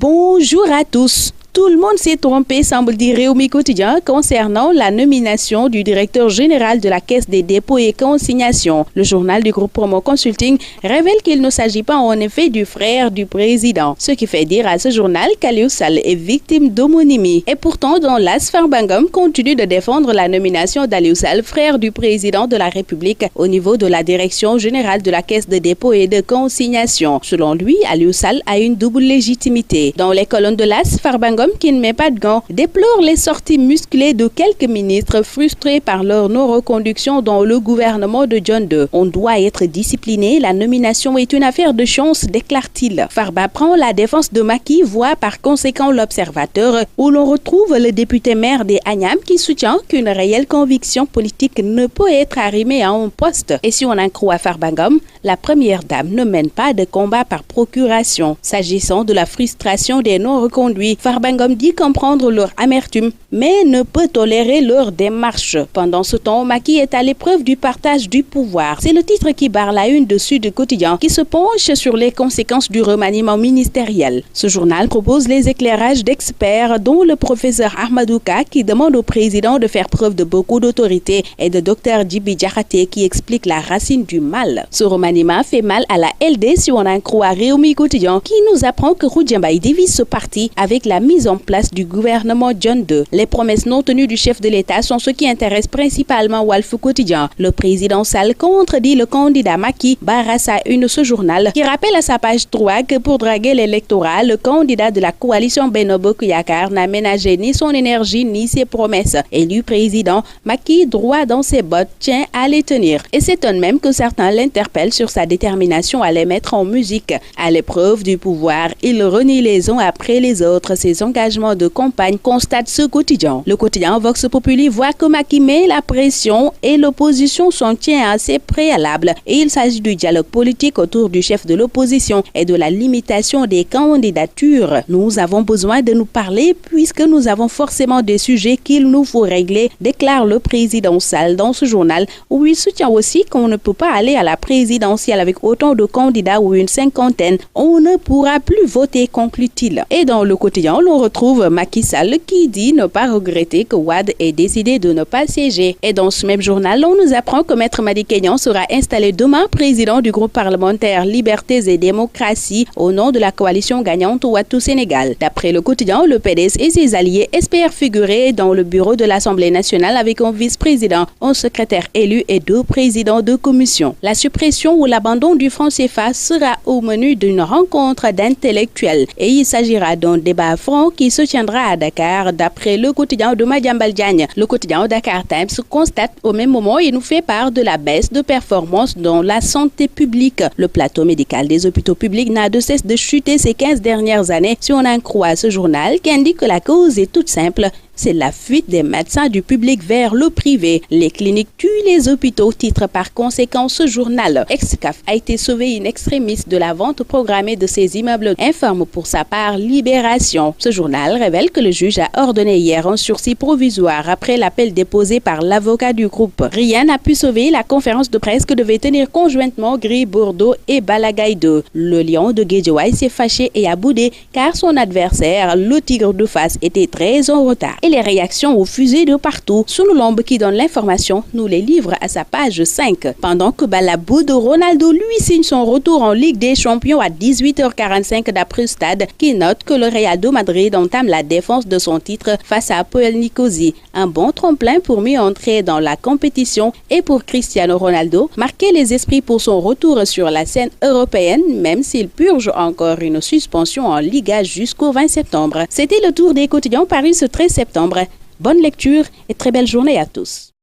Bonjour à tous. Tout le monde s'est trompé, semble dire Réumi Quotidien, concernant la nomination du directeur général de la Caisse des dépôts et consignations. Le journal du groupe Promo Consulting révèle qu'il ne s'agit pas en effet du frère du président, ce qui fait dire à ce journal qu'Aliou Sall est victime d'homonymie. Et pourtant, dans l'AS, Farba-Ngom continue de défendre la nomination d'Aliou Sall, frère du président de la République, au niveau de la direction générale de la Caisse des dépôts et de consignations. Selon lui, Aliou Sall a une double légitimité. Dans les colonnes de l'AS, Farba-Ngom, qui ne met pas de gants, déplore les sorties musclées de quelques ministres frustrés par leur non-reconduction dans le gouvernement de John II. On doit être discipliné, la nomination est une affaire de chance, déclare-t-il. Farba prend la défense de Macky, voit par conséquent l'Observateur, où l'on retrouve le député maire des Agnam qui soutient qu'une réelle conviction politique ne peut être arrimée à un poste. Et si on en croit Farba-Ngom, la première dame ne mène pas de combat par procuration. S'agissant de la frustration des non-reconduits, Farba-Ngom dit comprendre leur amertume, mais ne peut tolérer leur démarche. Pendant ce temps, Macky est à l'épreuve du partage du pouvoir. C'est le titre qui barre la une de Sud Quotidien, qui se penche sur les conséquences du remaniement ministériel. Ce journal propose les éclairages d'experts, dont le professeur Ahmadouka, qui demande au président de faire preuve de beaucoup d'autorité, et de Dr Djibi Diakhaté, qui explique la racine du mal. Ce remaniement fait mal à la LD si on en croit Réumi Quotidien, qui nous apprend que Roudiambaye divise ce parti avec la mise en place du gouvernement John II. Les promesses non tenues du chef de l'État sont ce qui intéresse principalement Walf Quotidien. Le président Sall contredit le candidat Macky, barre à une ce journal, qui rappelle à sa page 3 que pour draguer l'électorat, le candidat de la coalition Benno Bokk Yakaar n'a ménagé ni son énergie ni ses promesses. Élu président, Macky, droit dans ses bottes, tient à les tenir. Et s'étonne même que certains l'interpellent sur sa détermination à les mettre en musique. À l'épreuve du pouvoir, il renie les uns après les autres ses engagement de campagne, constate ce quotidien. Le quotidien Vox Populi voit que Macky met la pression et l'opposition s'en tient à ses préalables. Et il s'agit du dialogue politique autour du chef de l'opposition et de la limitation des candidatures. Nous avons besoin de nous parler puisque nous avons forcément des sujets qu'il nous faut régler, déclare le président Sall dans ce journal, où il soutient aussi qu'on ne peut pas aller à la présidentielle avec autant de candidats ou une cinquantaine. On ne pourra plus voter, conclut-il. Et dans le quotidien, on retrouve Macky Sall qui dit ne pas regretter que Wade ait décidé de ne pas siéger. Et dans ce même journal, on nous apprend que Maître Madické Niang sera installé demain président du groupe parlementaire Libertés et Démocratie au nom de la coalition gagnante Wattu Sénégal. D'après le quotidien, le PDS et ses alliés espèrent figurer dans le bureau de l'Assemblée nationale avec un vice-président, un secrétaire élu et 2 présidents de commission. La suppression ou l'abandon du franc CFA sera au menu d'une rencontre d'intellectuels et il s'agira d'un débat franc qui se tiendra à Dakar, d'après le quotidien de Madiambal Diagne. Le quotidien Dakar Times constate au même moment et nous fait part de la baisse de performance dans la santé publique. Le plateau médical des hôpitaux publics n'a de cesse de chuter ces 15 dernières années, si on en croit ce journal qui indique que la cause est toute simple. C'est la fuite des médecins du public vers le privé. Les cliniques tuent les hôpitaux, titre par conséquent ce journal. Excaf a été sauvé in extremis de la vente programmée de ses immeubles, informe pour sa part Libération. Ce journal révèle que le juge a ordonné hier un sursis provisoire après l'appel déposé par l'avocat du groupe. Rien n'a pu sauver la conférence de presse que devaient tenir conjointement Gris Bordeaux et Balagaï 2. Le lion de Guédiawaye s'est fâché et a boudé car son adversaire, le tigre de Fass, était très en retard. Et les réactions aux fusées de partout. Sunulombe qui donne l'information nous les livre à sa page 5. Pendant que Balabou de Ronaldo lui signe son retour en Ligue des Champions à 18h45 d'après Stade qui note que le Real de Madrid entame la défense de son titre face à Apoel Nicosie. Un bon tremplin pour mieux entrer dans la compétition et pour Cristiano Ronaldo marquer les esprits pour son retour sur la scène européenne même s'il purge encore une suspension en Liga jusqu'au 20 septembre. C'était le tour des quotidiens parus ce 13 septembre. Bonne lecture et très belle journée à tous.